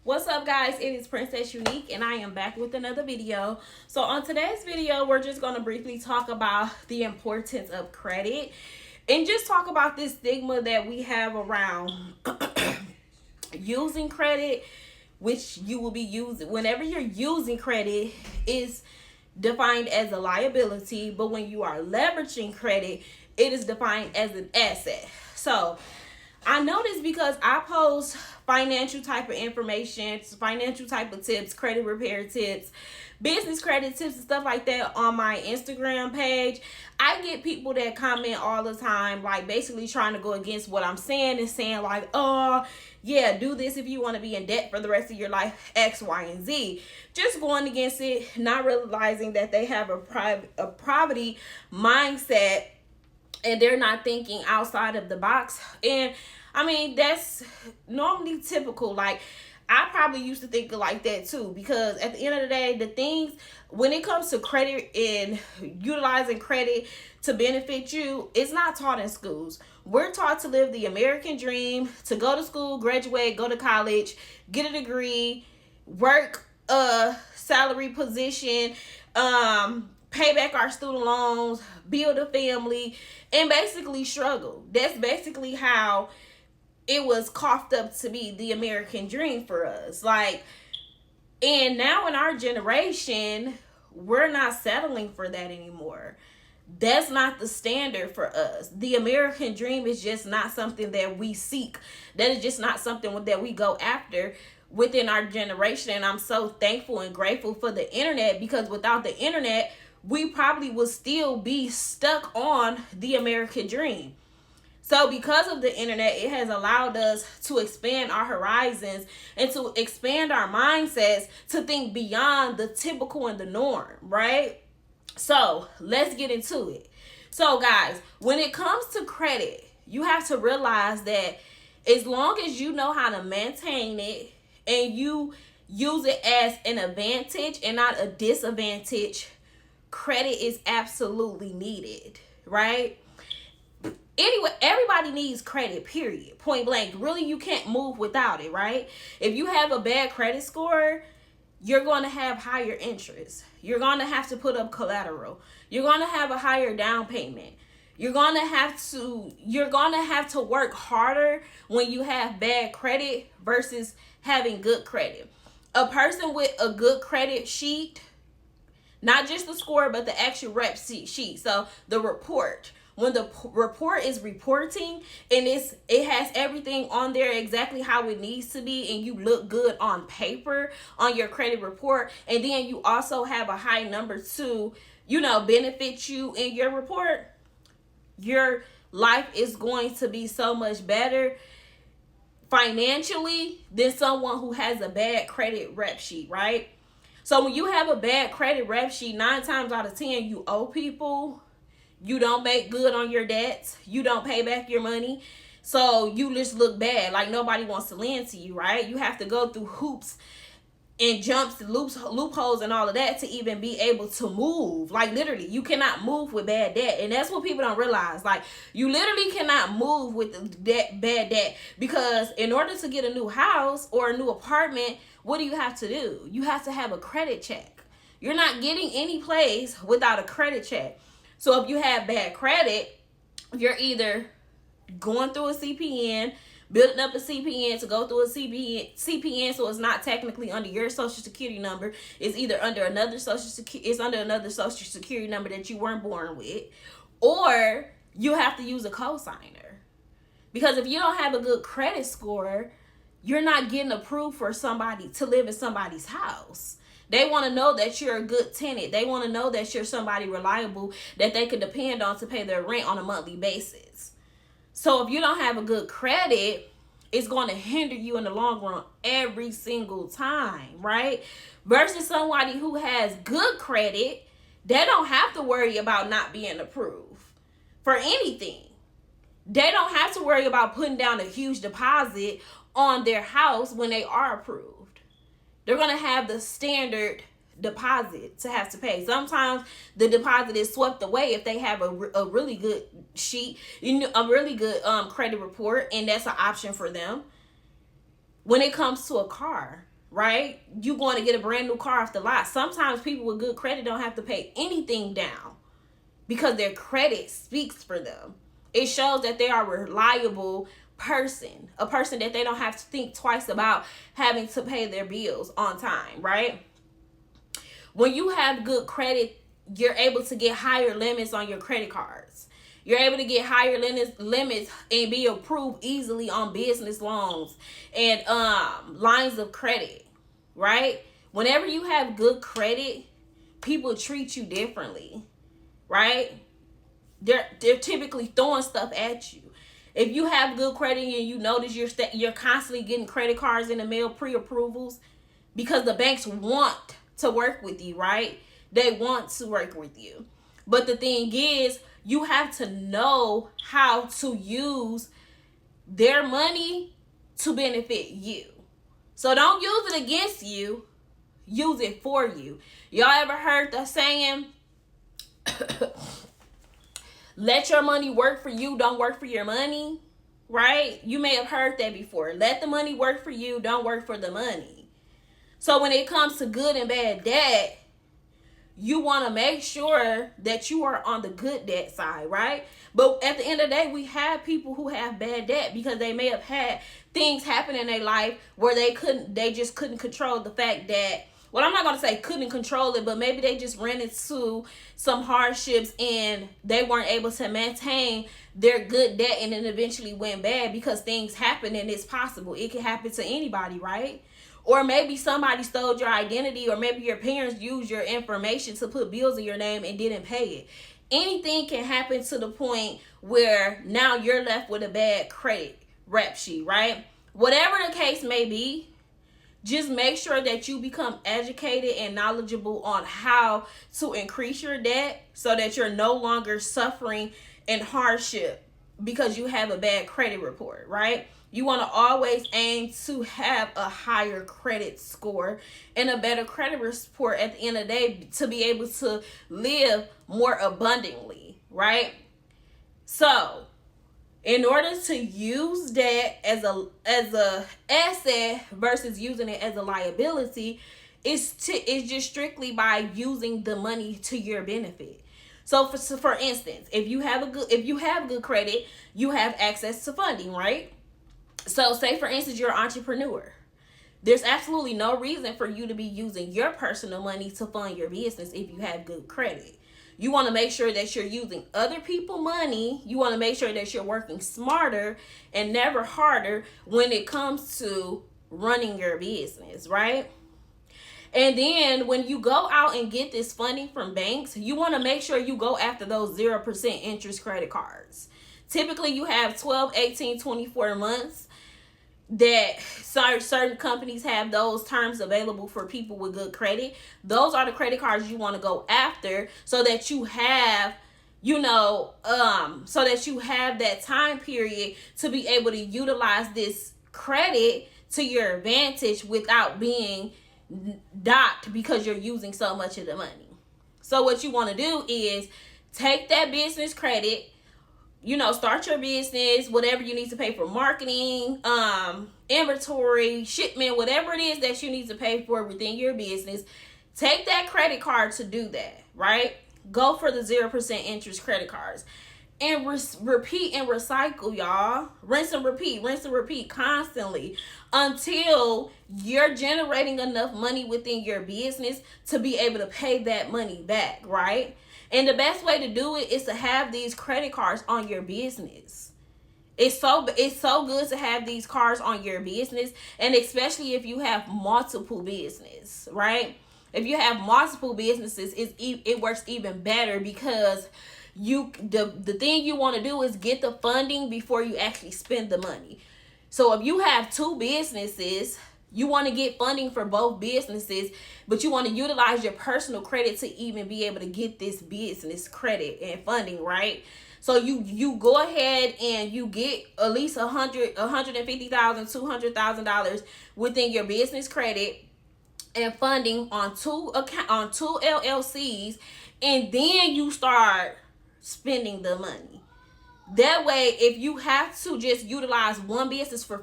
What's up, guys? It is Princess Unique and I am back with another video. So on today's video, we're just going to briefly talk about the importance of credit and just talk about this stigma that we have around using credit, which you will be using whenever you're using credit is defined as a liability, but when you are leveraging credit, it is defined as an asset. So I know this because I post financial type of information, financial type of tips, credit repair tips, business credit tips, and stuff like that on my Instagram page. I get people that comment all the time, like basically trying to go against what I'm saying and saying like, oh, yeah, do this if you want to be in debt for the rest of your life, X, Y, and Z. Just going against it, not realizing that they have a poverty mindset and they're not thinking outside of the box. And I mean, that's normally typical. Like, I probably used to think like that too, because at the end of the day, the things when it comes to credit and utilizing credit to benefit you, it's not taught in schools. We're taught to live the American dream, to go to school, graduate, go to college, get a degree, work a salary position, pay back our student loans, build a family, and basically struggle. That's basically how it was coughed up to be the American dream for us. Like, and now in our generation, we're not settling for that anymore. That's not the standard for us. The American dream is just not something that we seek. That is just not something that we go after within our generation. And I'm so thankful and grateful for the internet, because without the internet, we probably would still be stuck on the American dream. So because of the internet, it has allowed us to expand our horizons and to expand our mindsets to think beyond the typical and the norm, right? So let's get into it. So guys, when it comes to credit, you have to realize that as long as you know how to maintain it and you use it as an advantage and not a disadvantage, credit is absolutely needed, right? Anyway, everybody needs credit, period. Point blank. Really, you can't move without it, right? If you have a bad credit score, you're going to have higher interest. You're going to have to put up collateral. You're going to have a higher down payment. You're going to have to work harder when you have bad credit versus having good credit. A person with a good credit sheet, not just the score, but the actual rep sheet. So the report. When the report is reporting and it has everything on there exactly how it needs to be, and you look good on paper on your credit report, and then you also have a high number to, benefit you in your report, your life is going to be so much better financially than someone who has a bad credit rep sheet, right? So when you have a bad credit rep sheet, 9 times out of 10, you owe people. You don't make good on your debts. You don't pay back your money. So you just look bad. Like nobody wants to lend to you, right? You have to go through hoops and jumps, loopholes, and all of that to even be able to move. Like literally, you cannot move with bad debt. And that's what people don't realize. Like you literally cannot move with bad debt, because in order to get a new house or a new apartment, what do you have to do? You have to have a credit check. You're not getting any place without a credit check. So if you have bad credit, you're either going through a CPN, building up a CPN to go through a CPN, so it's not technically under your social security number. It's either under another social security number that you weren't born with, or you have to use a cosigner. Because if you don't have a good credit score, you're not getting approved for somebody to live in somebody's house. They want to know that you're a good tenant. They want to know that you're somebody reliable that they can depend on to pay their rent on a monthly basis. So if you don't have a good credit, it's going to hinder you in the long run every single time, right? Versus somebody who has good credit, they don't have to worry about not being approved for anything. They don't have to worry about putting down a huge deposit on their house when they are approved. They're going to have the standard deposit to have to pay. Sometimes the deposit is swept away if they have a really good sheet, a really good credit report, and that's an option for them. When it comes to a car, right? You going to get a brand new car off the lot. Sometimes people with good credit don't have to pay anything down because their credit speaks for them. It shows that they are a reliable person, a person that they don't have to think twice about having to pay their bills on time, right? When you have good credit, you're able to get higher limits on your credit cards. You're able to get higher limits and be approved easily on business loans and lines of credit, right? Whenever you have good credit, people treat you differently, right? They're typically throwing stuff at you. If you have good credit and you notice you're constantly getting credit cards in the mail, pre-approvals, because the banks want to work with you, right? They want to work with you. But the thing is, you have to know how to use their money to benefit you. So don't use it against you. Use it for you. Y'all ever heard the saying, let your money work for you, don't work for your money, right? You may have heard that before. Let the money work for you, don't work for the money. So when it comes to good and bad debt, you want to make sure that you are on the good debt side, right? But at the end of the day, we have people who have bad debt because they may have had things happen in their life where they just couldn't control the fact that, well, I'm not going to say couldn't control it, but maybe they just ran into some hardships and they weren't able to maintain their good debt, and then eventually went bad because things happen, and it's possible. It can happen to anybody, right? Or maybe somebody stole your identity, or maybe your parents used your information to put bills in your name and didn't pay it. Anything can happen to the point where now you're left with a bad credit rep sheet, right? Whatever the case may be, just make sure that you become educated and knowledgeable on how to increase your debt so that you're no longer suffering in hardship because you have a bad credit report, right? You want to always aim to have a higher credit score and a better credit report at the end of the day to be able to live more abundantly, right? So, in order to use debt as a asset versus using it as a liability, it's just strictly by using the money to your benefit. So for instance, if you have good credit, you have access to funding, right? So say for instance you're an entrepreneur. There's absolutely no reason for you to be using your personal money to fund your business if you have good credit. You want to make sure that you're using other people's money. You want to make sure that you're working smarter and never harder when it comes to running your business, right? And then when you go out and get this funding from banks, you want to make sure you go after those 0% interest credit cards. Typically, you have 12, 18, 24 months that certain companies have those terms available for people with good credit. Those are the credit cards you want to go after so that you have, so that you have that time period to be able to utilize this credit to your advantage without being docked because you're using so much of the money. So what you want to do is take that business credit, start your business, whatever you need to pay for marketing, inventory, shipment, whatever it is that you need to pay for within your business. Take that credit card to do that, right? Go for the 0% interest credit cards. And repeat and recycle, y'all. Rinse and repeat constantly until you're generating enough money within your business to be able to pay that money back, right? And the best way to do it is to have these credit cards on your business. It's so good to have these cards on your business, and especially if you have multiple business, right? If you have multiple businesses, it works even better because the thing you want to do is get the funding before you actually spend the money. So if you have two businesses, you want to get funding for both businesses, but you want to utilize your personal credit to even be able to get this business credit and funding, right? So you go ahead and you get at least $150,000, $200,000 within your business credit and funding on two LLCs, and then you start spending the money. That way, if you have to just utilize one business for